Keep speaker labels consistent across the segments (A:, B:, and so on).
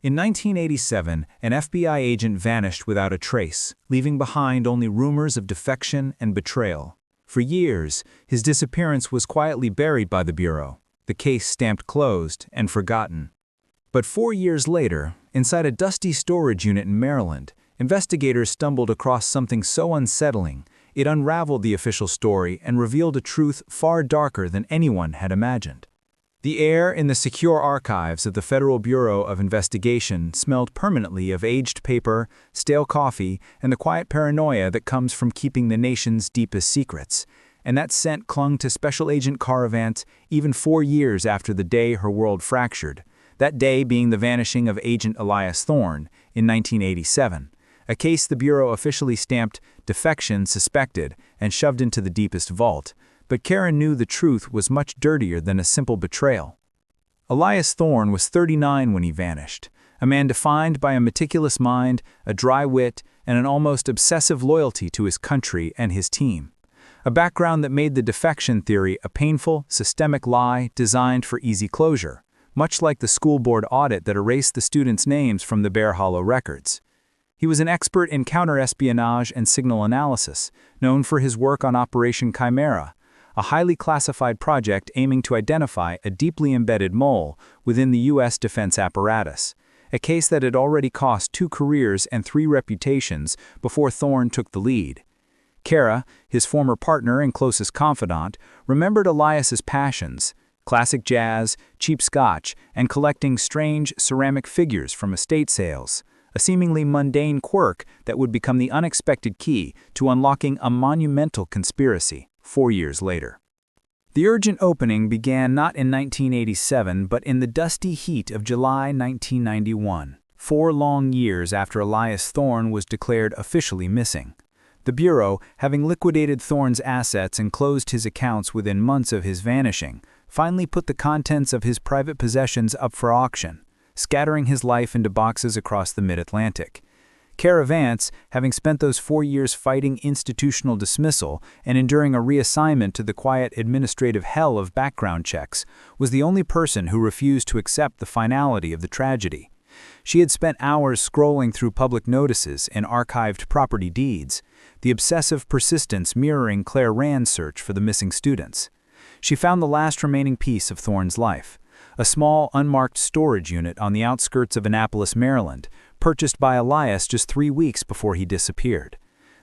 A: In 1987, an FBI agent vanished without a trace, leaving behind only rumors of defection and betrayal. For years, his disappearance was quietly buried by the Bureau, the case stamped closed and forgotten. But 4 years later, inside a dusty storage unit in Maryland, investigators stumbled across something so unsettling, it unraveled the official story and revealed a truth far darker than anyone had imagined. The air in the secure archives of the Federal Bureau of Investigation smelled permanently of aged paper, stale coffee, and the quiet paranoia that comes from keeping the nation's deepest secrets. And that scent clung to Special Agent Caravant even 4 years after the day her world fractured, that day being the vanishing of Agent Elias Thorne in 1987, a case the Bureau officially stamped defection suspected and shoved into the deepest vault. But Karen knew the truth was much dirtier than a simple betrayal. Elias Thorne was 39 when he vanished, a man defined by a meticulous mind, a dry wit, and an almost obsessive loyalty to his country and his team. A background that made the defection theory a painful, systemic lie designed for easy closure, much like the school board audit that erased the students' names from the Bear Hollow records. He was an expert in counter-espionage and signal analysis, known for his work on Operation Chimera, a highly classified project aiming to identify a deeply embedded mole within the U.S. defense apparatus, a case that had already cost 2 careers and 3 reputations before Thorne took the lead. Kara, his former partner and closest confidant, remembered Elias's passions: classic jazz, cheap scotch, and collecting strange ceramic figures from estate sales, a seemingly mundane quirk that would become the unexpected key to unlocking a monumental conspiracy 4 years later. The urgent opening began not in 1987 but in the dusty heat of July 1991, 4 long years after Elias Thorne was declared officially missing. The Bureau, having liquidated Thorne's assets and closed his accounts within months of his vanishing, finally put the contents of his private possessions up for auction, scattering his life into boxes across the mid-Atlantic. Caravance, having spent those 4 years fighting institutional dismissal and enduring a reassignment to the quiet administrative hell of background checks, was the only person who refused to accept the finality of the tragedy. She had spent hours scrolling through public notices and archived property deeds, the obsessive persistence mirroring Claire Rand's search for the missing students. She found the last remaining piece of Thorne's life, a small, unmarked storage unit on the outskirts of Annapolis, Maryland, purchased by Elias just 3 weeks before he disappeared.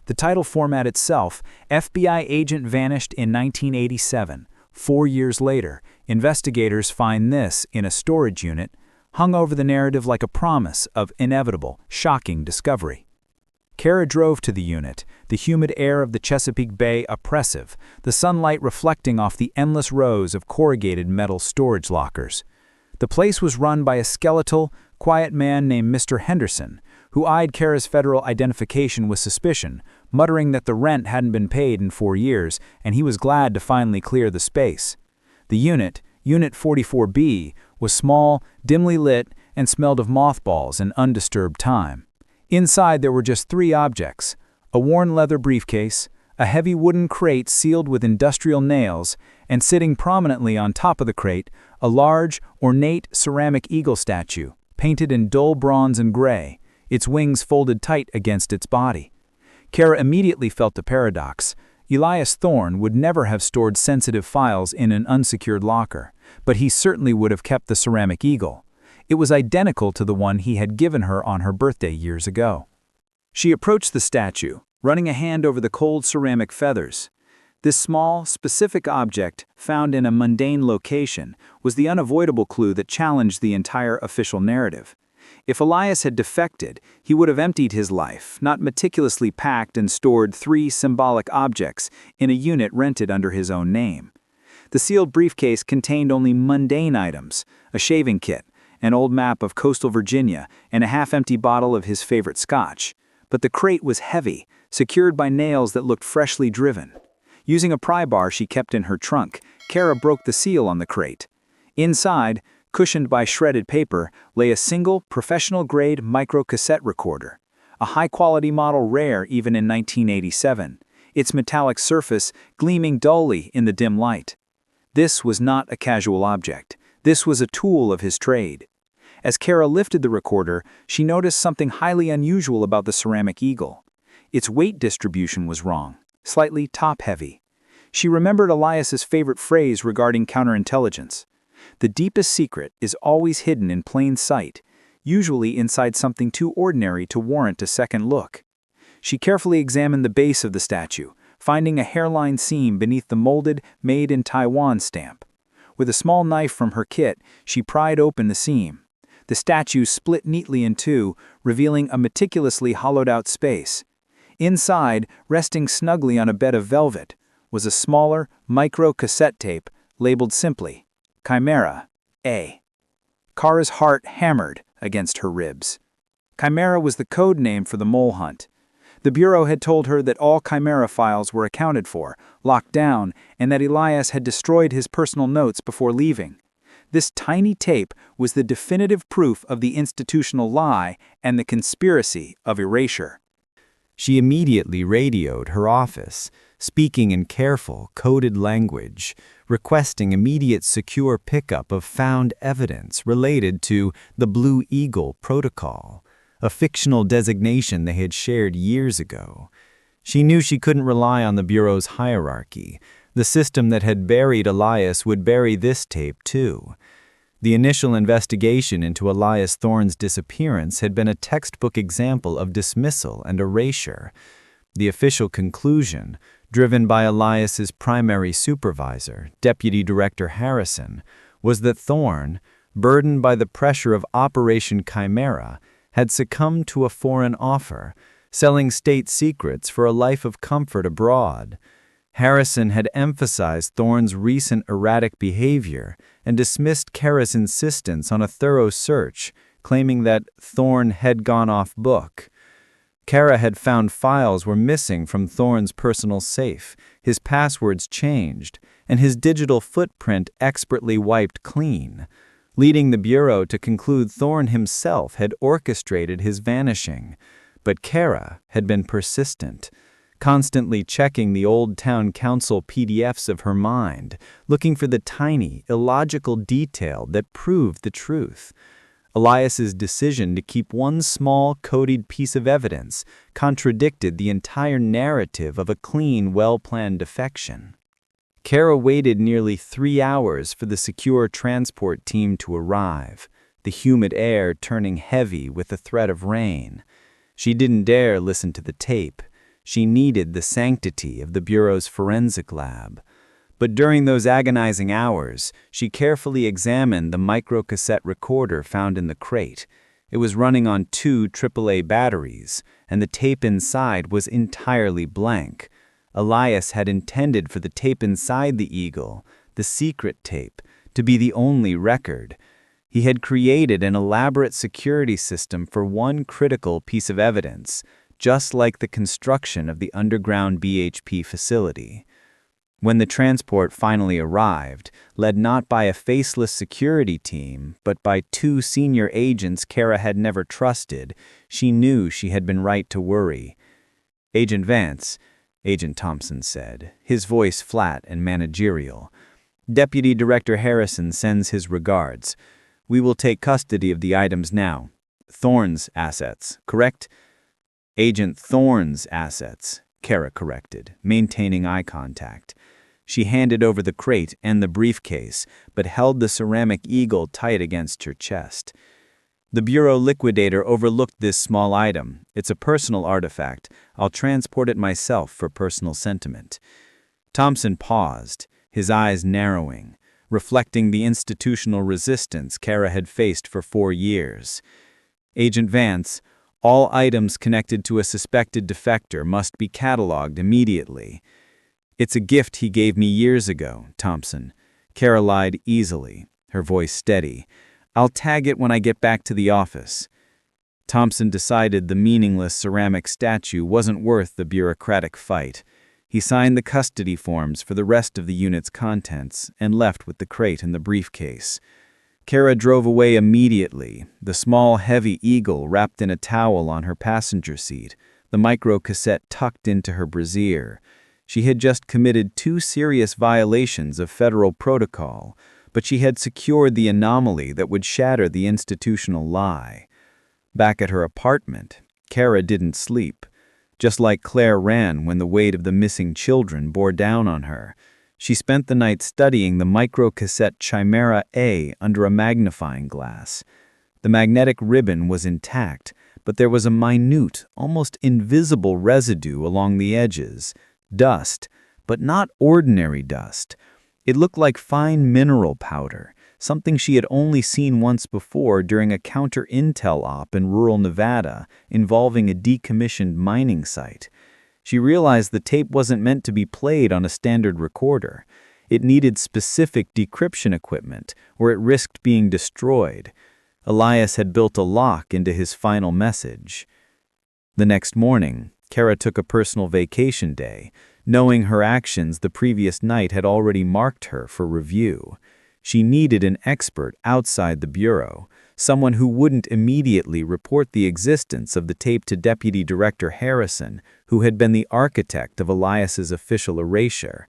A: The title format itself, FBI Agent Vanished in 1987. 4 years later, investigators find this in a storage unit, hung over the narrative like a promise of inevitable, shocking discovery. Kara drove to the unit, the humid air of the Chesapeake Bay oppressive, the sunlight reflecting off the endless rows of corrugated metal storage lockers. The place was run by a skeletal, quiet man named Mr. Henderson, who eyed Kara's federal identification with suspicion, muttering that the rent hadn't been paid in 4 years and he was glad to finally clear the space. The unit, Unit 44B, was small, dimly lit, and smelled of mothballs and undisturbed time. Inside there were just 3 objects: a worn leather briefcase, a heavy wooden crate sealed with industrial nails, and sitting prominently on top of the crate, a large, ornate ceramic eagle statue, painted in dull bronze and gray, its wings folded tight against its body. Kara immediately felt the paradox. Elias Thorne would never have stored sensitive files in an unsecured locker, but he certainly would have kept the ceramic eagle. It was identical to the one he had given her on her birthday years ago. She approached the statue, running a hand over the cold ceramic feathers. This small, specific object, found in a mundane location, was the unavoidable clue that challenged the entire official narrative. If Elias had defected, he would have emptied his life, not meticulously packed and stored 3 symbolic objects in a unit rented under his own name. The sealed briefcase contained only mundane items: a shaving kit, an old map of coastal Virginia, and a half-empty bottle of his favorite scotch. But the crate was heavy, secured by nails that looked freshly driven. Using a pry bar she kept in her trunk, Kara broke the seal on the crate. Inside, cushioned by shredded paper, lay a single, professional-grade micro-cassette recorder, a high-quality model rare even in 1987, its metallic surface gleaming dully in the dim light. This was not a casual object. This was a tool of his trade. As Kara lifted the recorder, she noticed something highly unusual about the ceramic eagle. Its weight distribution was wrong, slightly top-heavy. She remembered Elias's favorite phrase regarding counterintelligence. The deepest secret is always hidden in plain sight, usually inside something too ordinary to warrant a second look. She carefully examined the base of the statue, finding a hairline seam beneath the molded "Made in Taiwan" stamp. With a small knife from her kit, she pried open the seam. The statue split neatly in two, revealing a meticulously hollowed-out space. Inside, resting snugly on a bed of velvet, was a smaller, micro-cassette tape labeled simply, Chimera, A. Kara's heart hammered against her ribs. Chimera was the code name for the mole hunt. The Bureau had told her that all Chimera files were accounted for, locked down, and that Elias had destroyed his personal notes before leaving. This tiny tape was the definitive proof of the institutional lie and the conspiracy of erasure.
B: She immediately radioed her office, speaking in careful, coded language, requesting immediate secure pickup of found evidence related to the Blue Eagle Protocol, a fictional designation they had shared years ago. She knew she couldn't rely on the Bureau's hierarchy. The system that had buried Elias would bury this tape too. The initial investigation into Elias Thorne's disappearance had been a textbook example of dismissal and erasure. The official conclusion, driven by Elias's primary supervisor, Deputy Director Harrison, was that Thorne, burdened by the pressure of Operation Chimera, had succumbed to a foreign offer, selling state secrets for a life of comfort abroad. Harrison had emphasized Thorne's recent erratic behavior and dismissed Kara's insistence on a thorough search, claiming that Thorne had gone off book. Kara had found files were missing from Thorne's personal safe, his passwords changed, and his digital footprint expertly wiped clean, leading the Bureau to conclude Thorne himself had orchestrated his vanishing. But Kara had been persistent, constantly checking the old town council PDFs of her mind, looking for the tiny, illogical detail that proved the truth. Elias's decision to keep one small, coded piece of evidence contradicted the entire narrative of a clean, well-planned defection. Kara waited nearly 3 hours for the secure transport team to arrive, the humid air turning heavy with the threat of rain. She didn't dare listen to the tape. She needed the sanctity of the Bureau's forensic lab. But during those agonizing hours, she carefully examined the microcassette recorder found in the crate. It was running on 2 AAA batteries, and the tape inside was entirely blank. Elias had intended for the tape inside the Eagle, the secret tape, to be the only record. He had created an elaborate security system for one critical piece of evidence, just like the construction of the underground BHP facility. When the transport finally arrived, led not by a faceless security team, but by 2 senior agents Kara had never trusted, she knew she had been right to worry. "Agent Vance," Agent Thompson said, his voice flat and managerial. "Deputy Director Harrison sends his regards. We will take custody of the items now. Thorne's assets, correct?" "Agent Thorne's assets," Kara corrected, maintaining eye contact. She handed over the crate and the briefcase, but held the ceramic eagle tight against her chest. "The Bureau liquidator overlooked this small item. It's a personal artifact. I'll transport it myself for personal sentiment." Thompson paused, his eyes narrowing, reflecting the institutional resistance Kara had faced for 4 years. "Agent Vance, all items connected to a suspected defector must be cataloged immediately." "It's a gift he gave me years ago, Thompson." Kara lied easily, her voice steady. "I'll tag it when I get back to the office." Thompson decided the meaningless ceramic statue wasn't worth the bureaucratic fight. He signed the custody forms for the rest of the unit's contents and left with the crate and the briefcase. Kara drove away immediately, the small, heavy eagle wrapped in a towel on her passenger seat, the microcassette tucked into her brassiere. She had just committed 2 serious violations of federal protocol, but she had secured the anomaly that would shatter the institutional lie. Back at her apartment, Kara didn't sleep. Just like Claire ran when the weight of the missing children bore down on her, she spent the night studying the microcassette Chimera A under a magnifying glass. The magnetic ribbon was intact, but there was a minute, almost invisible residue along the edges. Dust, but not ordinary dust. It looked like fine mineral powder, something she had only seen once before during a counter-intel op in rural Nevada involving a decommissioned mining site. She realized the tape wasn't meant to be played on a standard recorder. It needed specific decryption equipment, or it risked being destroyed. Elias had built a lock into his final message. The next morning, Kara took a personal vacation day, knowing her actions the previous night had already marked her for review. She needed an expert outside the bureau, someone who wouldn't immediately report the existence of the tape to Deputy Director Harrison, who had been the architect of Elias's official erasure.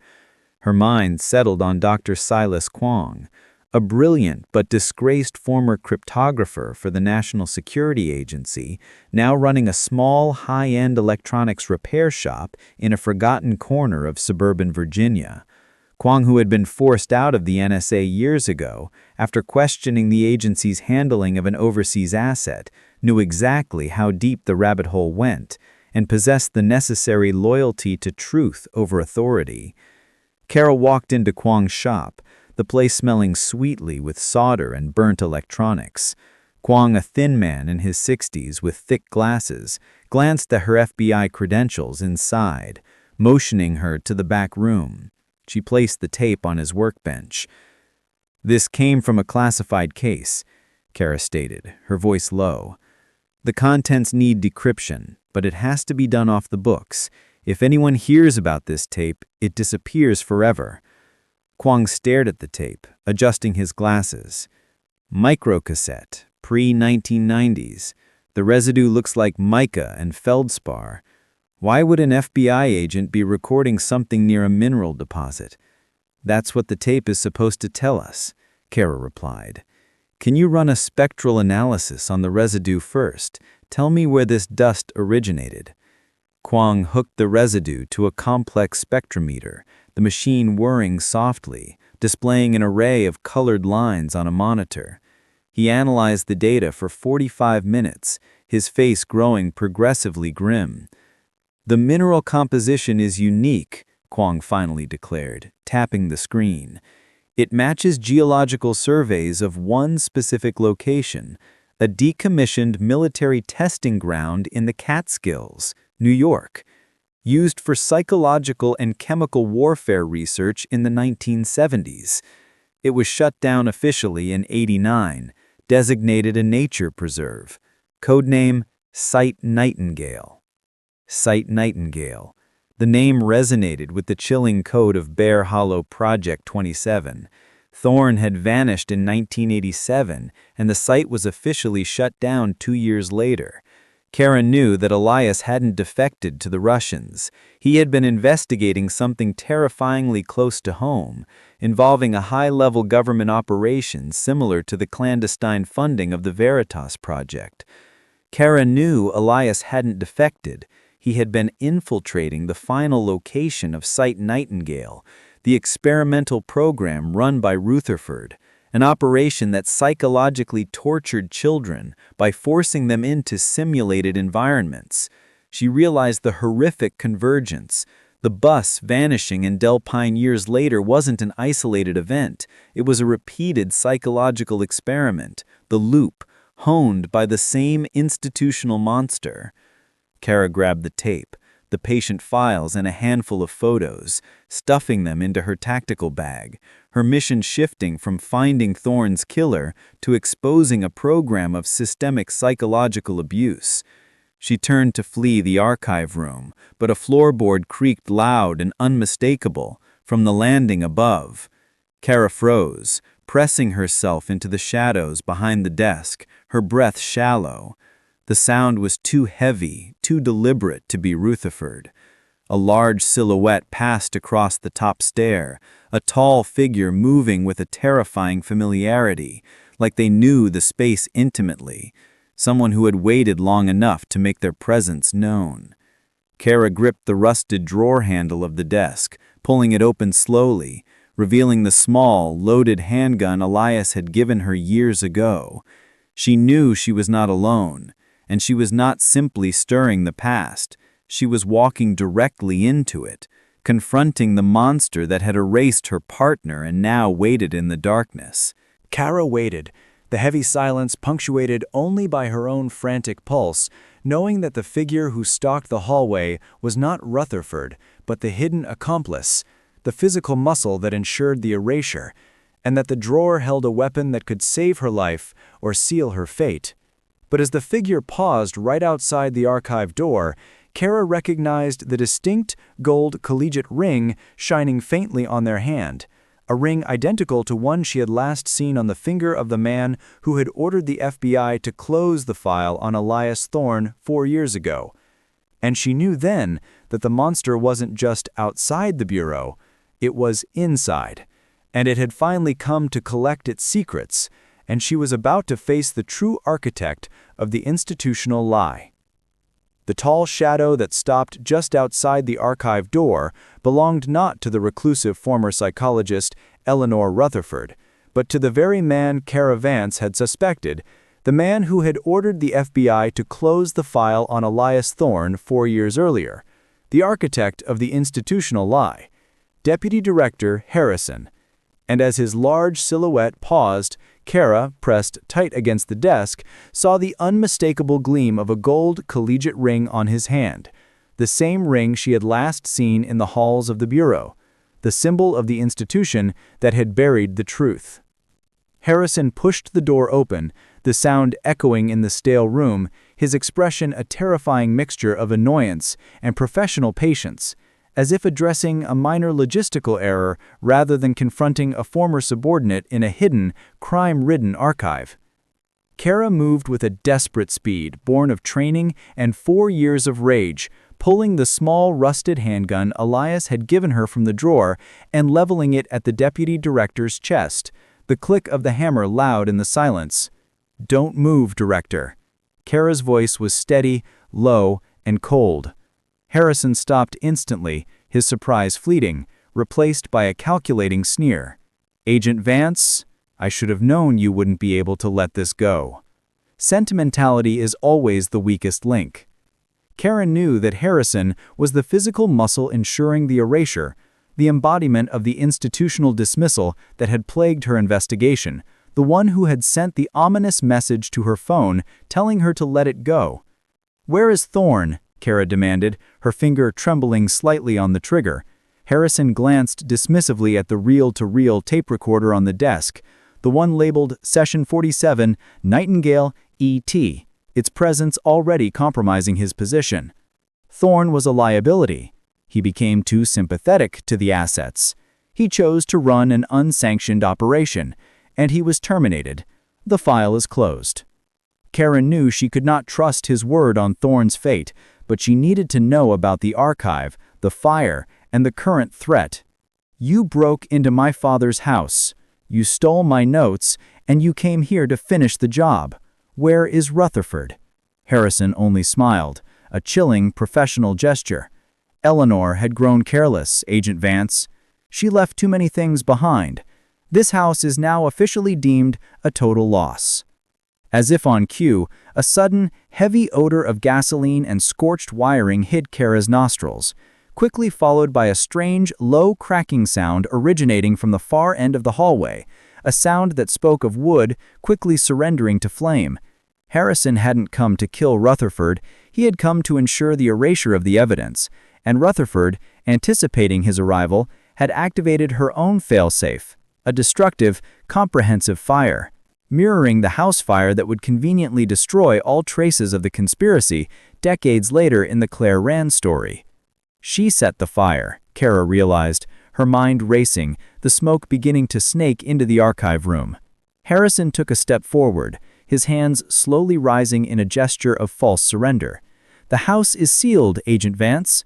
B: Her mind settled on Dr. Silas Kwong, a brilliant but disgraced former cryptographer for the National Security Agency, now running a small, high-end electronics repair shop in a forgotten corner of suburban Virginia. Kwong, who had been forced out of the NSA years ago after questioning the agency's handling of an overseas asset, knew exactly how deep the rabbit hole went and possessed the necessary loyalty to truth over authority. Kara walked into Kwong's shop, the place smelling sweetly with solder and burnt electronics. Kwong, a thin man in his 60s with thick glasses, glanced at her FBI credentials inside, motioning her to the back room. She placed the tape on his workbench. "This came from a classified case," Kara stated, her voice low. "The contents need decryption, but it has to be done off the books. If anyone hears about this tape, it disappears forever." Kwong stared at the tape, adjusting his glasses. "Microcassette, pre-1990s. The residue looks like mica and feldspar. Why would an FBI agent be recording something near a mineral deposit?" "That's what the tape is supposed to tell us," Kara replied. "Can you run a spectral analysis on the residue first? Tell me where this dust originated." Kwong hooked the residue to a complex spectrometer, the machine whirring softly, displaying an array of colored lines on a monitor. He analyzed the data for 45 minutes, his face growing progressively grim. "The mineral composition is unique," Kwong finally declared, tapping the screen. "It matches geological surveys of one specific location, a decommissioned military testing ground in the Catskills, New York, used for psychological and chemical warfare research in the 1970s. It was shut down officially in '89, designated a nature preserve. Codename Site Nightingale." Site Nightingale. The name resonated with the chilling code of Bear Hollow Project 27. Thorn had vanished in 1987, and the site was officially shut down 2 years later. Kara knew that Elias hadn't defected to the Russians. He had been investigating something terrifyingly close to home, involving a high-level government operation similar to the clandestine funding of the Veritas project. Kara knew Elias hadn't defected. He had been infiltrating the final location of Site Nightingale, the experimental program run by Rutherford, an operation that psychologically tortured children by forcing them into simulated environments. She realized the horrific convergence. The bus vanishing in Delpine years later wasn't an isolated event. It was a repeated psychological experiment, the loop, honed by the same institutional monster. Kara grabbed the tape, the patient files, and a handful of photos, stuffing them into her tactical bag, her mission shifting from finding Thorn's killer to exposing a program of systemic psychological abuse. She turned to flee the archive room, but a floorboard creaked loud and unmistakable from the landing above. Kara froze, pressing herself into the shadows behind the desk, her breath shallow. The sound was too heavy, too deliberate to be Rutherford. A large silhouette passed across the top stair, a tall figure moving with a terrifying familiarity, like they knew the space intimately, someone who had waited long enough to make their presence known. Kara gripped the rusted drawer handle of the desk, pulling it open slowly, revealing the small, loaded handgun Elias had given her years ago. She knew she was not alone, and she was not simply stirring the past. She was walking directly into it, confronting the monster that had erased her partner and now waited in the darkness.
A: Kara waited, the heavy silence punctuated only by her own frantic pulse, knowing that the figure who stalked the hallway was not Rutherford, but the hidden accomplice, the physical muscle that ensured the erasure, and that the drawer held a weapon that could save her life or seal her fate. But as the figure paused right outside the archive door, Kara recognized the distinct gold collegiate ring shining faintly on their hand, a ring identical to one she had last seen on the finger of the man who had ordered the FBI to close the file on Elias Thorne 4 years ago. And she knew then that the monster wasn't just outside the bureau, it was inside, and it had finally come to collect its secrets, and she was about to face the true architect of the institutional lie. The tall shadow that stopped just outside the archive door belonged not to the reclusive former psychologist Eleanor Rutherford, but to the very man Kara Vance had suspected, the man who had ordered the FBI to close the file on Elias Thorne 4 years earlier, the architect of the institutional lie, Deputy Director Harrison. And as his large silhouette paused, Kara, pressed tight against the desk, saw the unmistakable gleam of a gold collegiate ring on his hand, the same ring she had last seen in the halls of the bureau, the symbol of the institution that had buried the truth. Harrison pushed the door open, the sound echoing in the stale room, his expression a terrifying mixture of annoyance and professional patience, as if addressing a minor logistical error rather than confronting a former subordinate in a hidden, crime-ridden archive. Kara moved with a desperate speed born of training and 4 years of rage, pulling the small rusted handgun Elias had given her from the drawer and leveling it at the deputy director's chest, the click of the hammer loud in the silence. "Don't move, Director." Kara's voice was steady, low, and cold. Harrison stopped instantly, his surprise fleeting, replaced by a calculating sneer. "Agent Vance, I should have known you wouldn't be able to let this go." Sentimentality is always the weakest link. Karen knew that Harrison was the physical muscle ensuring the erasure, the embodiment of the institutional dismissal that had plagued her investigation, the one who had sent the ominous message to her phone telling her to let it go. "Where is Thorne?" Kara demanded, her finger trembling slightly on the trigger. Harrison glanced dismissively at the reel-to-reel tape recorder on the desk, the one labeled Session 47, Nightingale, E.T., its presence already compromising his position. Thorne was a liability. He became too sympathetic to the assets. He chose to run an unsanctioned operation, and he was terminated. The file is closed. Karen knew she could not trust his word on Thorne's fate, but she needed to know about the archive, the fire, and the current threat. "You broke into my father's house. You stole my notes, and you came here to finish the job. Where is Rutherford?" Harrison only smiled, a chilling professional gesture. "Eleanor had grown careless, Agent Vance. She left too many things behind. This house is now officially deemed a total loss." As if on cue, a sudden, heavy odor of gasoline and scorched wiring hit Kara's nostrils, quickly followed by a strange, low cracking sound originating from the far end of the hallway, a sound that spoke of wood quickly surrendering to flame. Harrison hadn't come to kill Rutherford, he had come to ensure the erasure of the evidence, and Rutherford, anticipating his arrival, had activated her own failsafe, a destructive, comprehensive fire, mirroring the house fire that would conveniently destroy all traces of the conspiracy decades later in the Claire Rand story. She set the fire, Kara realized, her mind racing, the smoke beginning to snake into the archive room. Harrison took a step forward, his hands slowly rising in a gesture of false surrender. "The house is sealed, Agent Vance."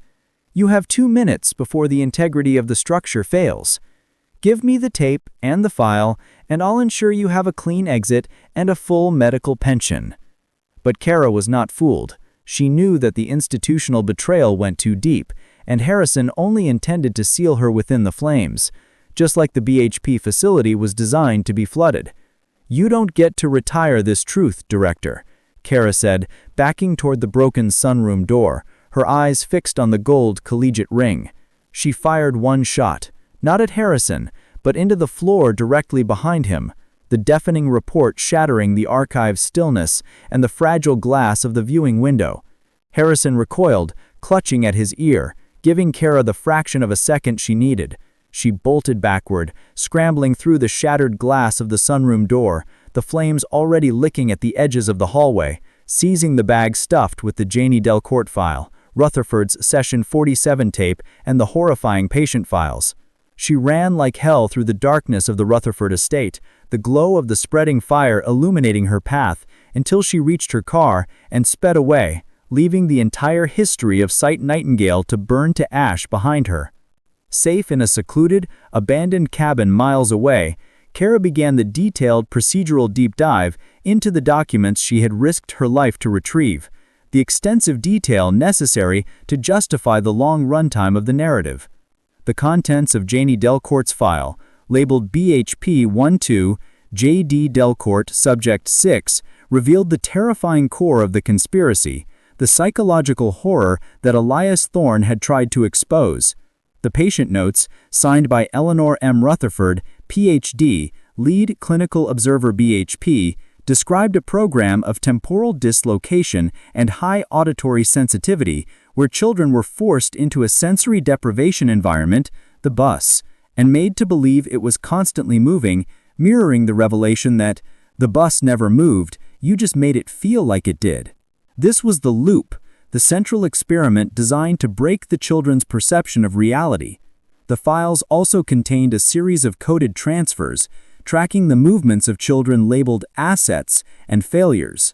B: You have 2 minutes before the integrity of the structure fails. Give me the tape and the file, and I'll ensure you have a clean exit and a full medical pension." But Kara was not fooled. She knew that the institutional betrayal went too deep, and Harrison only intended to seal her within the flames, just like the BHP facility was designed to be flooded. "You don't get to retire this truth, Director," Kara said, backing toward the broken sunroom door, her eyes fixed on the gold collegiate ring. She fired one shot, not at Harrison, but into the floor directly behind him, the deafening report shattering the archive's stillness and the fragile glass of the viewing window. Harrison recoiled, clutching at his ear, giving Kara the fraction of a second she needed. She bolted backward, scrambling through the shattered glass of the sunroom door, the flames already licking at the edges of the hallway, seizing the bag stuffed with the Janie Delcourt file, Rutherford's Session 47 tape, and the horrifying patient files. She ran like hell through the darkness of the Rutherford estate, the glow of the spreading fire illuminating her path, until she reached her car and sped away, leaving the entire history of Site Nightingale to burn to ash behind her. Safe in a secluded, abandoned cabin miles away, Kara began the detailed procedural deep dive into the documents she had risked her life to retrieve, the extensive detail necessary to justify the long runtime of the narrative. The contents of Janie Delcourt's file, labeled BHP-12, J.D. Delcourt Subject 6, revealed the terrifying core of the conspiracy, the psychological horror that Elias Thorne had tried to expose. The patient notes, signed by Eleanor M. Rutherford, Ph.D., lead clinical observer BHP, described a program of temporal dislocation and high auditory sensitivity where children were forced into a sensory deprivation environment, the bus, and made to believe it was constantly moving, mirroring the revelation that the bus never moved, you just made it feel like it did. This was the loop, the central experiment designed to break the children's perception of reality. The files also contained a series of coded transfers, tracking the movements of children labeled assets and failures.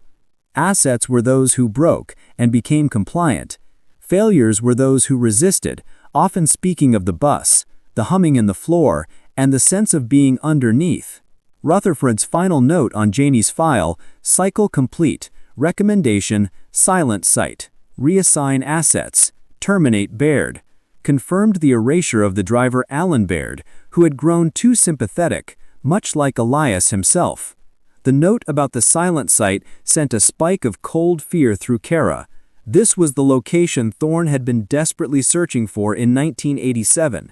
B: Assets were those who broke and became compliant. Failures were those who resisted, often speaking of the bus, the humming in the floor, and the sense of being underneath. Rutherford's final note on Janie's file, cycle complete, recommendation, silent site, reassign assets, terminate Baird, confirmed the erasure of the driver Alan Baird, who had grown too sympathetic, much like Elias himself. The note about the silent site sent a spike of cold fear through Kara. This was the location Thorne had been desperately searching for in 1987.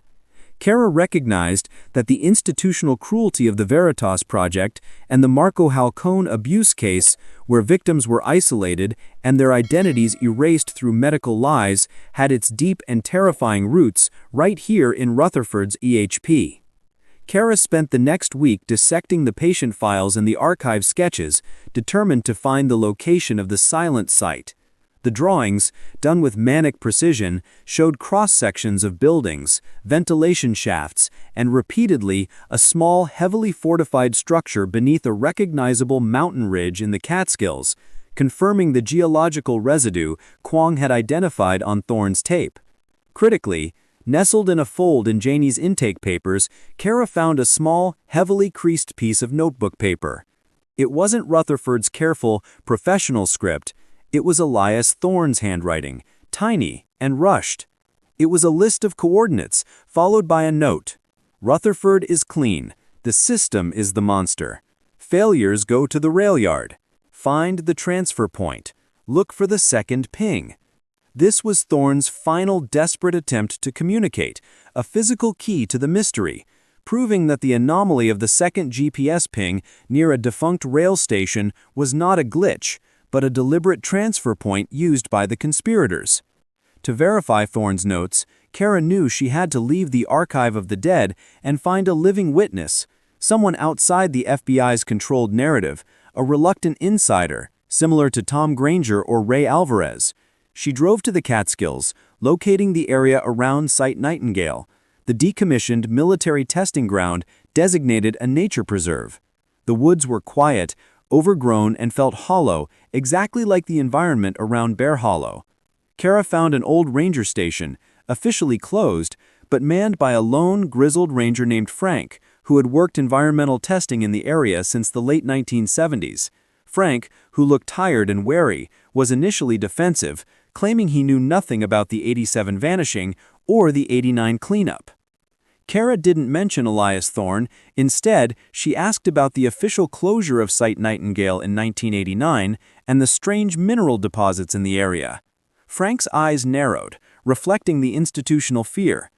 B: Kara recognized that the institutional cruelty of the Veritas Project and the Marco Halcone abuse case, where victims were isolated and their identities erased through medical lies, had its deep and terrifying roots right here in Rutherford's EHP. Kara spent the next week dissecting the patient files and the archive sketches, determined to find the location of the silent site. The drawings, done with manic precision, showed cross-sections of buildings, ventilation shafts, and repeatedly a small, heavily fortified structure beneath a recognizable mountain ridge in the Catskills, confirming the geological residue Kwong had identified on Thorne's tape. Critically, nestled in a fold in Janie's intake papers, Kara found a small, heavily creased piece of notebook paper. It wasn't Rutherford's careful, professional script. It was Elias Thorne's handwriting, tiny and rushed. It was a list of coordinates, followed by a note. Rutherford is clean. The system is the monster. Failures go to the rail yard. Find the transfer point. Look for the second ping. This was Thorne's final desperate attempt to communicate, a physical key to the mystery, proving that the anomaly of the second GPS ping near a defunct rail station was not a glitch, but a deliberate transfer point used by the conspirators. To verify Thorne's notes, Kara knew she had to leave the archive of the dead and find a living witness, someone outside the FBI's controlled narrative, a reluctant insider, similar to Tom Granger or Ray Alvarez. She drove to the Catskills, locating the area around Site Nightingale, the decommissioned military testing ground designated a nature preserve. The woods were quiet, overgrown, and felt hollow, exactly like the environment around Bear Hollow. Kara found an old ranger station,
C: officially closed, but manned by a lone, grizzled ranger named Frank, who had worked environmental testing in the area since the late 1970s. Frank, who looked tired and wary, was initially defensive, claiming he knew nothing about the 87 vanishing or the 89 cleanup. Kara didn't mention Elias Thorne. Instead, she asked about the official closure of Site Nightingale in 1989 and the strange mineral deposits in the area. Frank's eyes narrowed, reflecting the institutional fear.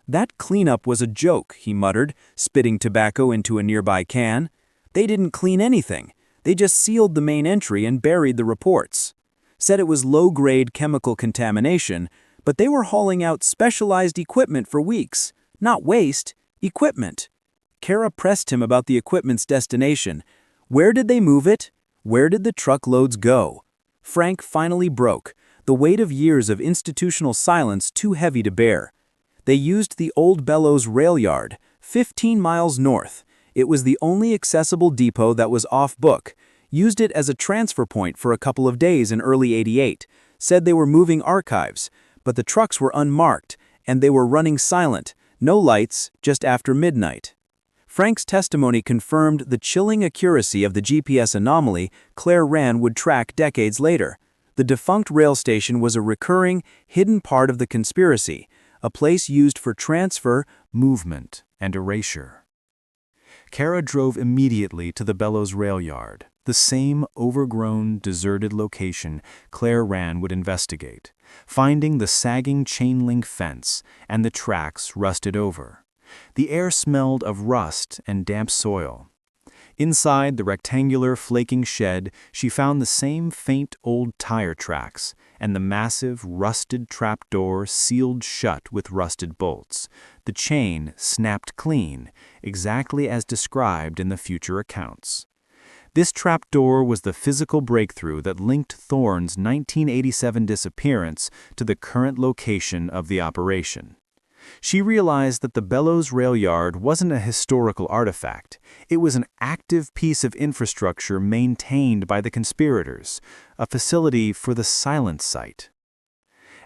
C: "That cleanup was a joke," he muttered, spitting tobacco into a nearby can. "They didn't clean anything. They just sealed the main entry and buried the reports. Said it was low-grade chemical contamination, but they were hauling out specialized equipment for weeks. Not waste, equipment." Kara pressed him about the equipment's destination. Where did they move it? Where did the truckloads go? Frank finally broke, the weight of years of institutional silence too heavy to bear. They used the Old Bellows rail yard, 15 miles north. It was the only accessible depot that was off-book. Used it as a transfer point for a couple of days in early '88. Said they were moving archives, but the trucks were unmarked, and they were running silent. No lights, just after midnight. Frank's testimony confirmed the chilling accuracy of the GPS anomaly Claire Rand would track decades later. The defunct rail station was a recurring, hidden part of the conspiracy, a place used for transfer,
A: movement, and erasure. Kara drove immediately to the Bellows rail yard, the same overgrown, deserted location Claire Rand would investigate, finding the sagging chain-link fence and the tracks rusted over. The air smelled of rust and damp soil. Inside the rectangular, flaking shed, she found the same faint old tire tracks and the massive, rusted trapdoor sealed shut with rusted bolts. The chain snapped clean, exactly as described in the future accounts. This trapdoor was the physical breakthrough that linked Thorne's 1987 disappearance to the current location of the operation. She realized that the Bellows rail yard wasn't a historical artifact. It was an active piece of infrastructure maintained by the conspirators, a facility for the silent site.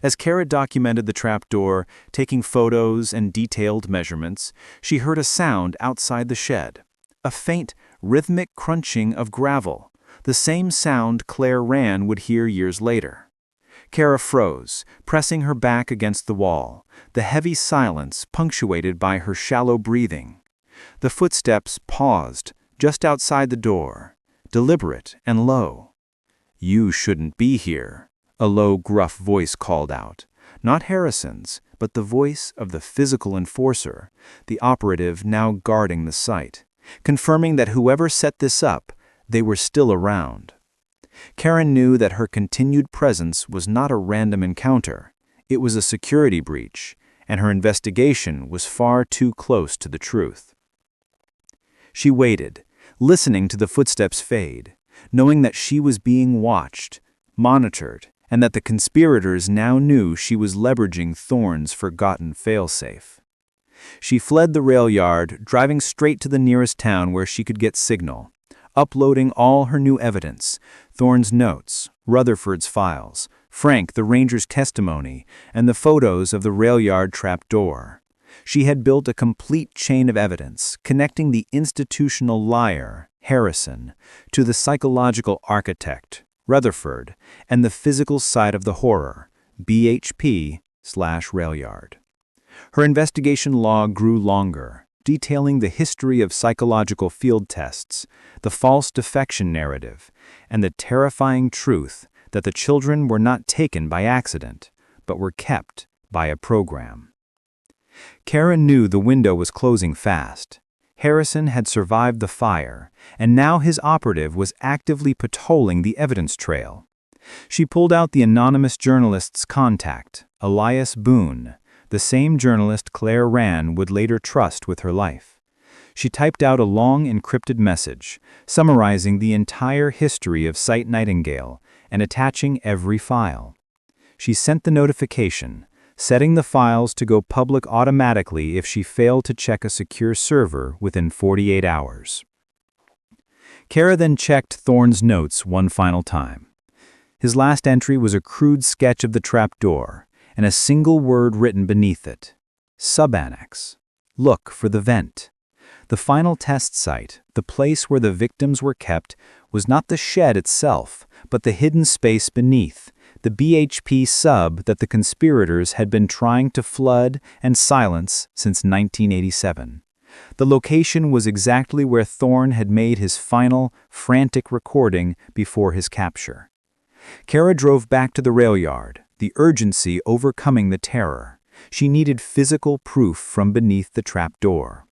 A: As Kara documented the trapdoor, taking photos and detailed measurements, she heard a sound outside the shed, a faint, rhythmic crunching of gravel, the same sound Claire Rand would hear years later. Kara froze, pressing her back against the wall, the heavy silence punctuated by her shallow breathing. The footsteps paused just outside the door, deliberate and low. "You shouldn't be here," a low, gruff voice called out. Not Harrison's, but the voice of the physical enforcer, the operative now guarding the site, confirming that whoever set this up, they were still around. Karen knew that her continued presence was not a random encounter. It was a security breach, and her investigation was far too close to the truth. She waited, listening to the footsteps fade, knowing that she was being watched, monitored, and that the conspirators now knew she was leveraging Thorne's forgotten failsafe. She fled the rail yard, driving straight to the nearest town where she could get signal, uploading all her new evidence, Thorne's notes, Rutherford's files, Frank the ranger's testimony, and the photos of the rail yard trapdoor. She had built a complete chain of evidence, connecting the institutional liar, Harrison, to the psychological architect, Rutherford, and the physical side of the horror, BHP/railyard. Her investigation log grew longer, detailing the history of psychological field tests, the false defection narrative, and the terrifying truth that the children were not taken by accident, but were kept by a program. Karen knew the window was closing fast. Harrison had survived the fire, and now his operative was actively patrolling the evidence trail. She pulled out the anonymous journalist's contact, Elias Boone, the same journalist Claire Rand would later trust with her life. She typed out a long encrypted message, summarizing the entire history of Site Nightingale and attaching every file. She sent the notification, setting the files to go public automatically if she failed to check a secure server within 48 hours. Kara then checked Thorne's notes one final time. His last entry was a crude sketch of the trapdoor,
B: and a single word written beneath it: Subannex. Look for the vent. The final test site, the place where the victims were kept, was not the shed itself, but the hidden space beneath, the BHP sub that the conspirators had been trying to flood and silence since 1987. The location was exactly where Thorne had made his final, frantic recording before his capture. Kara drove back to the rail yard, the urgency overcoming the terror. She needed physical proof from beneath the trap door.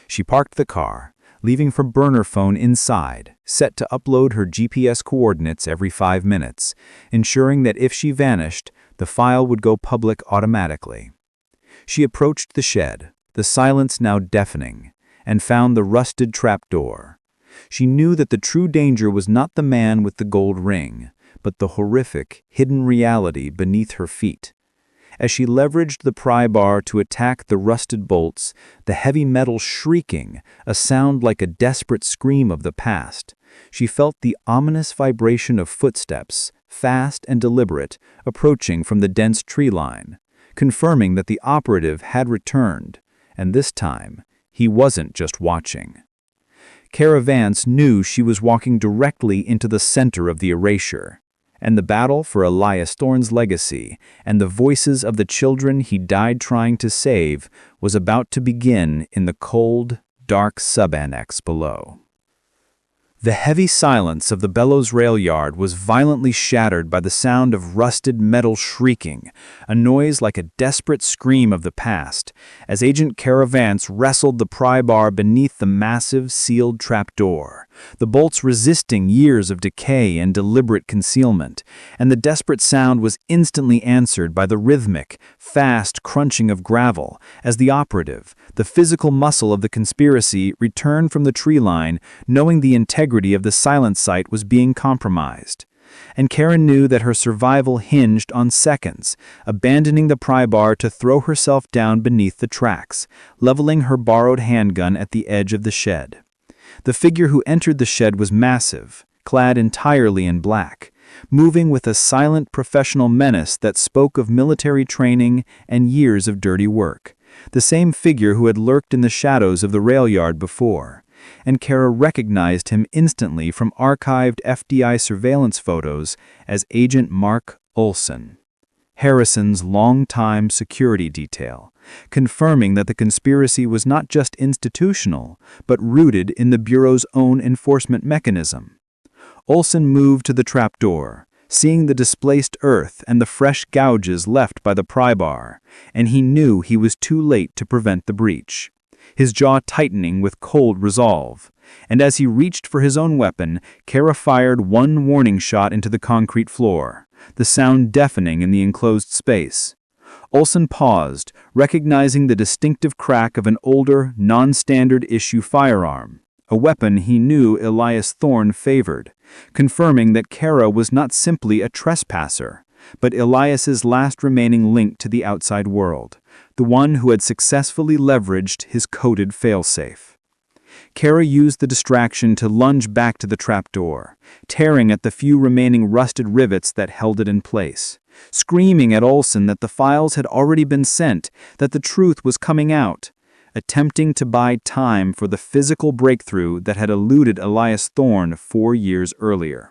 B: She parked the car, leaving her burner phone inside, set to upload her GPS coordinates every 5 minutes, ensuring that if she vanished, the file would go public automatically. She approached the shed, the silence now deafening, and found the rusted trapdoor. She knew that the true danger was not the man with the gold ring, but the horrific, hidden reality beneath her feet. As she leveraged the pry bar to attack the rusted bolts, the heavy metal shrieking, a sound like a desperate scream of the past, she felt the ominous vibration of footsteps, fast and deliberate, approaching from the dense tree line, confirming that the operative had returned. And this time, he wasn't just watching. Kara Vance knew she was walking directly into the center of the erasure, and the battle for Elias Thorne's legacy and the voices of the children he died trying to save was about to begin in the cold, dark subannex below. The heavy silence of the bellows rail yard was violently shattered by the sound of rusted metal shrieking, a noise like a desperate scream of the past, as Agent Kara Vance wrestled the pry bar beneath the massive, sealed trapdoor, the bolts resisting years of decay and deliberate concealment, and the desperate sound was instantly answered by the rhythmic, fast crunching of gravel as the operative, the physical muscle of the conspiracy, returned from the tree line, knowing the integrity of the silent site was being compromised. And Karen knew that her survival hinged on seconds, abandoning the pry bar to throw herself down beneath the tracks, leveling her borrowed handgun at the edge of the shed. The figure who entered the shed was massive, clad entirely in black, moving with a silent professional menace that spoke of military training and years of dirty work, the same figure who had lurked in the shadows of the rail yard before. And Kara recognized him instantly from archived FBI surveillance photos as Agent Mark Olson, Harrison's longtime security detail, confirming that the conspiracy was not just institutional, but rooted in the Bureau's own enforcement mechanism. Olson moved to the trapdoor, seeing the displaced earth and the fresh gouges left by the pry bar, and he knew he was too late to prevent the breach, his jaw tightening with cold resolve. And as he reached for his own weapon, Kara fired one warning shot into the concrete floor, the sound deafening in the enclosed space. Olson paused, recognizing the distinctive crack of an older, non-standard issue firearm, a weapon he knew Elias Thorne favored, confirming that Kara was not simply a trespasser, but Elias's last remaining link to the outside world, the one who had successfully leveraged his coded failsafe. Kara used the distraction to lunge back to the trapdoor, tearing at the few remaining rusted rivets that held it in place, screaming at Olson that the files had already been sent, that the truth was coming out, attempting to buy time for the physical breakthrough that had eluded Elias Thorne 4 years earlier.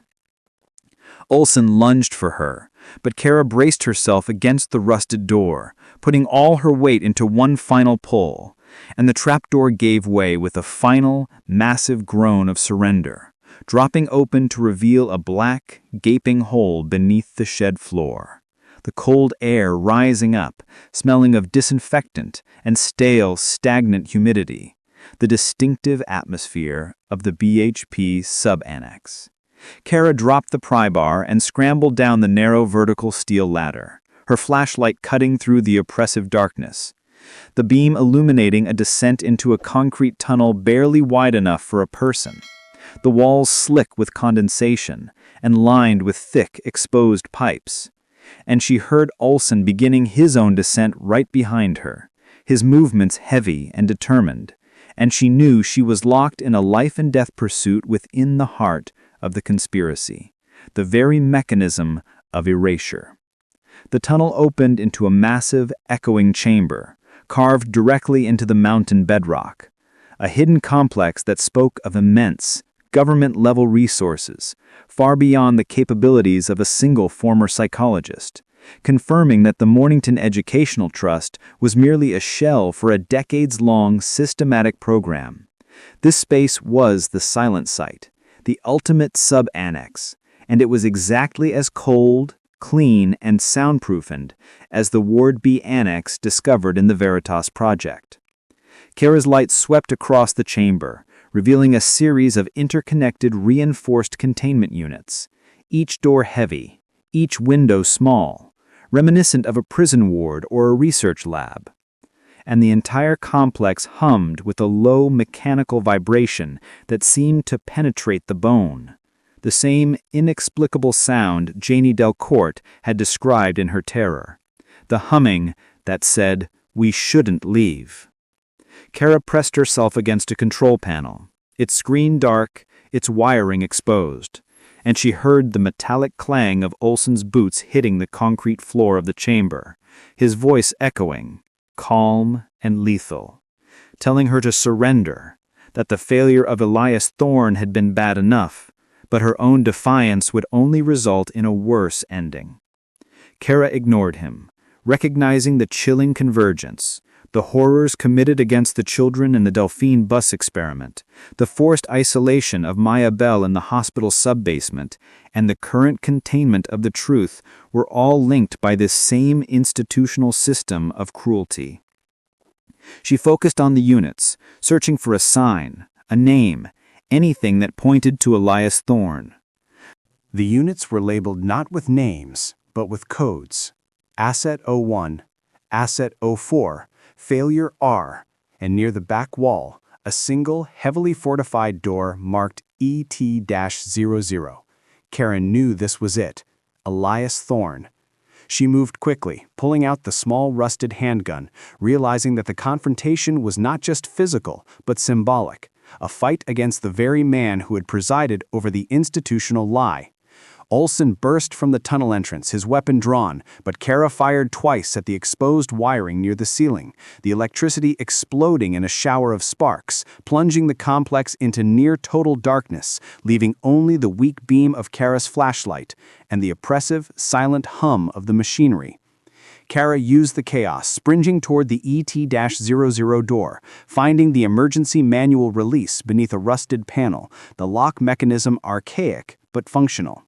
B: Olson lunged for her, but Kara braced herself against the rusted door, putting all her weight into one final pull, and the trapdoor gave way with a final, massive groan of surrender, dropping open to reveal a black, gaping hole beneath the shed floor, the cold air rising up, smelling of disinfectant and stale, stagnant humidity, the distinctive atmosphere of the BHP subannex. Kara dropped the pry bar and scrambled down the narrow vertical steel ladder, her flashlight cutting through the oppressive darkness, the beam illuminating a descent into a concrete tunnel barely wide enough for a person, the walls slick with condensation and lined with thick, exposed pipes. And she heard Olson beginning his own descent right behind her, his movements heavy and determined, and she knew she was locked in a life-and-death pursuit within the heart of the conspiracy, the very mechanism of erasure. The tunnel opened into a massive, echoing chamber, carved directly into the mountain bedrock. A hidden complex that spoke of immense, government-level resources, far beyond the capabilities of a single former psychologist, confirming that the Mornington Educational Trust was merely a shell for a decades-long systematic program. This space was the silent site, the ultimate sub-annex, and it was exactly as cold, clean, and soundproofed as the Ward B annex discovered in the Veritas project. Kara's light swept across the chamber, revealing a series of interconnected reinforced containment units, each door heavy, each window small, reminiscent of a prison ward or a research lab. And the entire complex hummed with a low mechanical vibration that seemed to penetrate the bone, the same inexplicable sound Janie Delcourt had described in her terror, the humming that said, "We shouldn't leave." Kara pressed herself against a control panel, its screen dark, its wiring exposed, and she heard the metallic clang of Olsen's boots hitting the concrete floor of the chamber, his voice echoing, calm and lethal, telling her to surrender, that the failure of Elias Thorne had been bad enough, but her own defiance would only result in a worse ending. Kara ignored him, recognizing the chilling convergence, the horrors committed against the children in the Delphine bus experiment, the forced isolation of Maya Bell in the hospital sub-basement, and the current containment of the truth were all linked by this same institutional system of cruelty. She focused on the units, searching for a sign, a name, anything that pointed to Elias Thorne.
C: The units were labeled not with names, but with codes. Asset 01, Asset 04, Failure R, and near the back wall, a single, heavily fortified door marked ET-00. Karen knew this was it, Elias Thorne. She moved quickly, pulling out the small rusted handgun, realizing that the confrontation was not just physical, but symbolic, a fight against the very man who had presided over the institutional lie. Olsen burst from the tunnel entrance, his weapon drawn, but Kara fired twice at the exposed wiring near the ceiling, the electricity exploding in a shower of sparks, plunging the complex into near-total darkness, leaving only the weak beam of Kara's flashlight and the oppressive, silent hum of the machinery. Kara used the chaos, springing toward the ET-00 door, finding the emergency manual release beneath a rusted panel, the lock mechanism archaic but functional.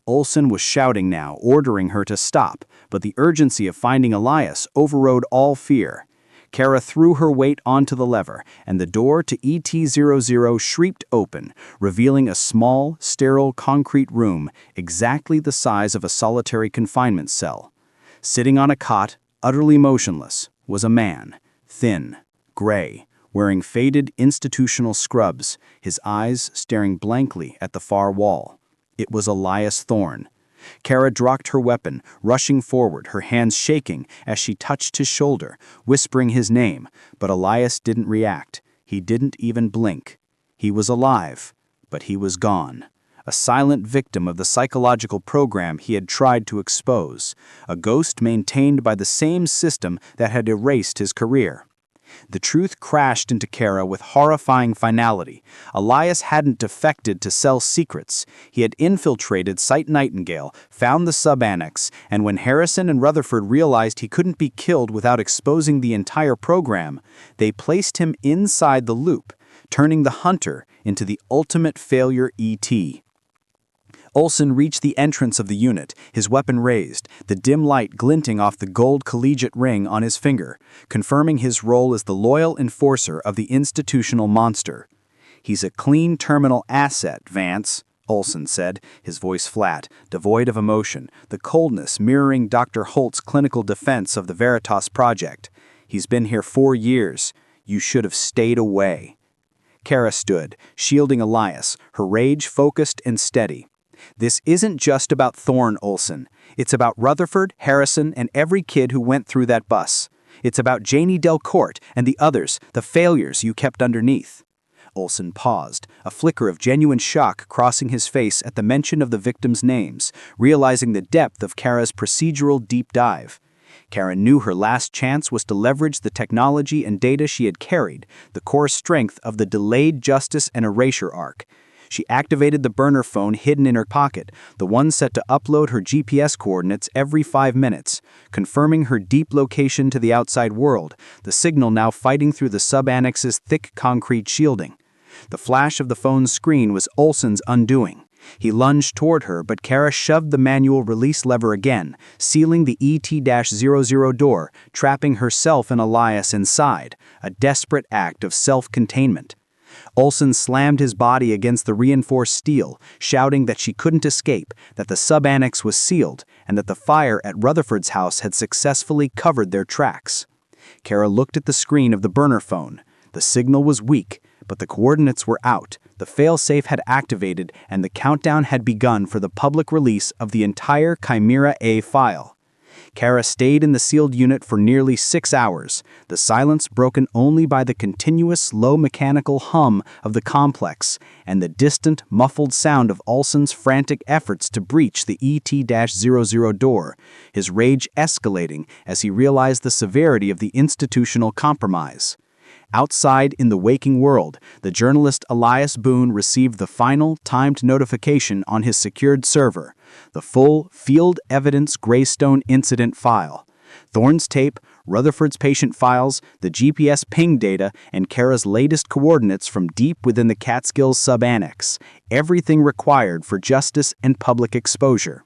C: Olsen was shouting now, ordering her to stop, but the urgency of finding Elias overrode all fear. Kara threw her weight onto the lever, and the door to ET-00 shrieked open, revealing a small, sterile concrete room exactly the size of a solitary confinement cell. Sitting on a cot, utterly motionless, was a man, thin, gray, wearing faded institutional scrubs, his eyes staring blankly at the far wall. It was Elias Thorne. Kara dropped her weapon, rushing forward, her hands shaking as she touched his shoulder, whispering his name, but Elias didn't react. He didn't even blink. He was alive, but he was gone. A silent victim of the psychological program he had tried to expose, a ghost maintained by the same system that had erased his career. The truth crashed into Kara with horrifying finality. Elias hadn't defected to sell secrets. He had infiltrated Site Nightingale, found the sub-annex, and when Harrison and Rutherford realized he couldn't be killed without exposing the entire program, they placed him inside the loop, turning the hunter into the ultimate failure ET. Olsen reached the entrance of the unit, his weapon raised, the dim light glinting off the gold collegiate ring on his finger, confirming his role as the loyal enforcer of the institutional monster. "He's a clean terminal asset, Vance," Olsen said, his voice flat, devoid of emotion, the coldness mirroring Dr. Holt's clinical defense of the Veritas project. "He's been here 4 years. You should have stayed away." Kara stood, shielding Elias, her rage focused and steady. "This isn't just about Thorne, Olsen. It's about Rutherford, Harrison, and every kid who went through that bus. It's about Janie Delcourt and the others, the failures you kept underneath." Olson paused, a flicker of genuine shock crossing his face at the mention of the victims' names, realizing the depth of Kara's procedural deep dive. Kara knew her last chance was to leverage the technology and data she had carried, the core strength of the delayed justice and erasure arc. She activated the burner phone hidden in her pocket, the one set to upload her GPS coordinates every 5 minutes, confirming her deep location to the outside world, the signal now fighting through the sub-annex's thick concrete shielding. The flash of the phone's screen was Olson's undoing. He lunged toward her, but Kara shoved the manual release lever again, sealing the ET-00 door, trapping herself and Elias inside, a desperate act of self-containment. Olson slammed his body against the reinforced steel, shouting that she couldn't escape, that the sub-annex was sealed, and that the fire at Rutherford's house had successfully covered their tracks. Kara looked at the screen of the burner phone. The signal was weak, but the coordinates were out, the failsafe had activated, and the countdown had begun for the public release of the entire Chimera A file. Kara stayed in the sealed unit for nearly 6 hours, the silence broken only by the continuous low mechanical hum of the complex and the distant, muffled sound of Olson's frantic efforts to breach the ET-00 door, his rage escalating as he realized the severity of the institutional compromise. Outside in the waking world, the journalist Elias Boone received the final, timed notification on his secured server, the full field evidence Greystone incident file. Thorne's tape, Rutherford's patient files, the GPS ping data, and Kara's latest coordinates from deep within the Catskills sub-annex. Everything required for justice and public exposure.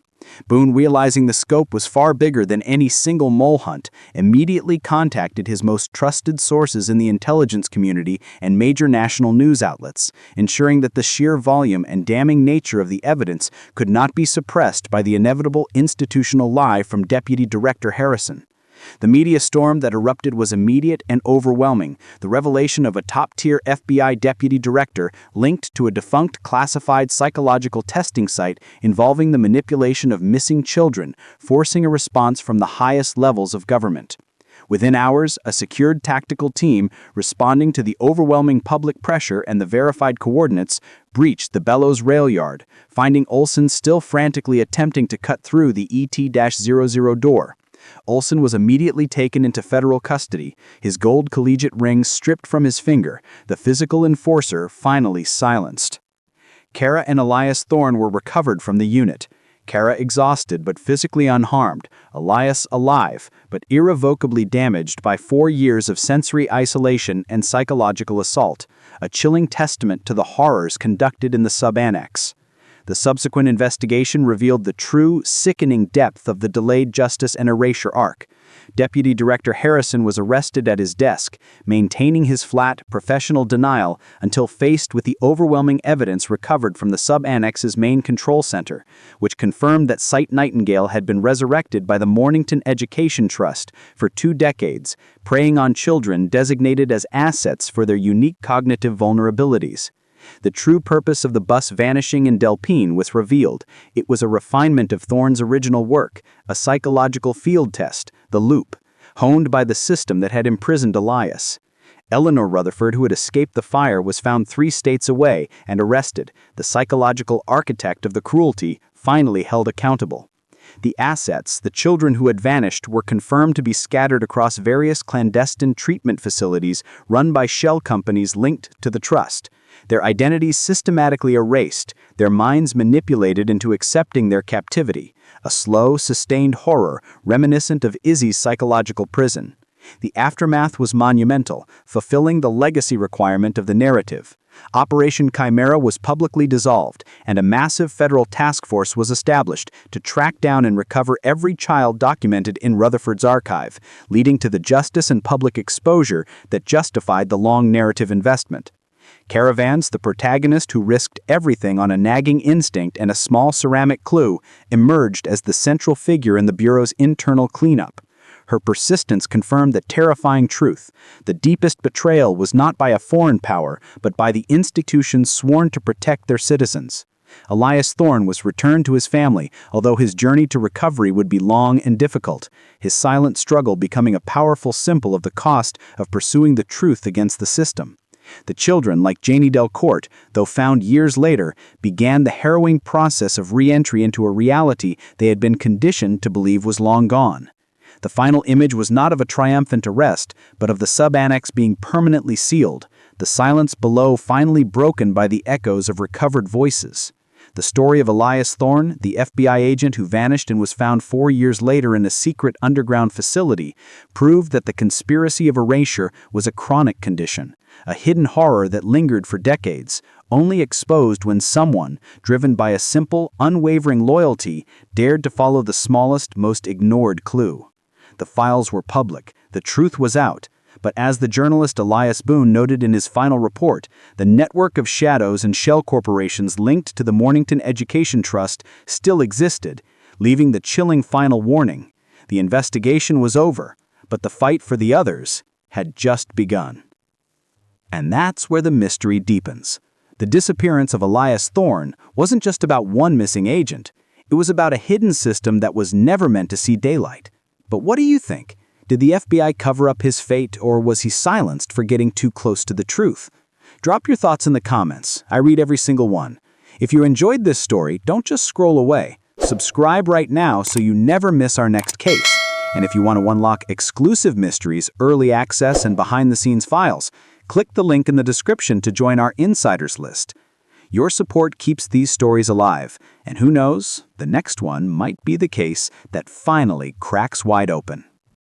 C: Boone, realizing the scope was far bigger than any single mole hunt, immediately contacted his most trusted sources in the intelligence community and major national news outlets, ensuring that the sheer volume and damning nature of the evidence could not be suppressed by the inevitable institutional lie from Deputy Director Harrison. The media storm that erupted was immediate and overwhelming, the revelation of a top-tier FBI deputy director linked to a defunct classified psychological testing site involving the manipulation of missing children, forcing a response from the highest levels of government. Within hours, a secured tactical team, responding to the overwhelming public pressure and the verified coordinates, breached the Bellows rail yard, finding Olson still frantically attempting to cut through the ET-00 door. Olson was immediately taken into federal custody, his gold collegiate ring stripped from his finger, the physical enforcer finally silenced. Kara and Elias Thorne were recovered from the unit. Kara exhausted but physically unharmed, Elias alive but irrevocably damaged by 4 years of sensory isolation and psychological assault, a chilling testament to the horrors conducted in the sub-annex. The subsequent investigation revealed the true, sickening depth of the delayed justice and erasure arc. Deputy Director Harrison was arrested at his desk, maintaining his flat, professional denial until faced with the overwhelming evidence recovered from the sub-annex's main control center, which confirmed that Site Nightingale had been resurrected by the Mornington Education Trust for 2 decades, preying on children designated as assets for their unique cognitive vulnerabilities. The true purpose of the bus vanishing in Delpine was revealed. It was a refinement of Thorne's original work, a psychological field test, the loop, honed by the system that had imprisoned Elias. Eleanor Rutherford, who had escaped the fire, was found 3 states away and arrested, the psychological architect of the cruelty finally held accountable. The assets, the children who had vanished, were confirmed to be scattered across various clandestine treatment facilities run by shell companies linked to the trust. Their identities systematically erased, their minds manipulated into accepting their captivity, a slow, sustained horror reminiscent of Izzy's psychological prison. The aftermath was monumental, fulfilling the legacy requirement of the narrative. Operation Chimera was publicly dissolved, and a massive federal task force was established to track down and recover every child documented in Rutherford's archive, leading to the justice and public exposure that justified the long narrative investment. Kara Vance, the protagonist who risked everything on a nagging instinct and a small ceramic clue, emerged as the central figure in the Bureau's internal cleanup. Her persistence confirmed the terrifying truth. The deepest betrayal was not by a foreign power, but by the institutions sworn to protect their citizens. Elias Thorne was returned to his family, although his journey to recovery would be long and difficult, his silent struggle becoming a powerful symbol of the cost of pursuing the truth against the system.
D: The children, like Janie Delcourt, though found years later, began the harrowing process of re-entry into a reality they had been conditioned to believe was long gone. The final image was not of a triumphant arrest, but of the sub-annex being permanently sealed, the silence below finally broken by the echoes of recovered voices. The story of Elias Thorne, the FBI agent who vanished and was found 4 years later in a secret underground facility, proved that the conspiracy of erasure was a chronic condition, a hidden horror that lingered for decades, only exposed when someone, driven by a simple, unwavering loyalty, dared to follow the smallest, most ignored clue. The files were public, the truth was out, but as the journalist Elias Boone noted in his final report, the network of shadows and shell corporations linked to the Mornington Education Trust still existed, leaving the chilling final warning. The investigation was over, but the fight for the others had just begun. And that's where the mystery deepens. The disappearance of Elias Thorne wasn't just about one missing agent. It was about a hidden system that was never meant to see daylight. But what do you think? Did the FBI cover up his fate, or was he silenced for getting too close to the truth? Drop your thoughts in the comments. I read every single one. If you enjoyed this story, don't just scroll away. Subscribe right now so you never miss our next case. And if you want to unlock exclusive mysteries, early access, and behind-the-scenes files, click the link in the description to join our insiders list. Your support keeps these stories alive, and who knows, the next one might be the case that finally cracks wide open.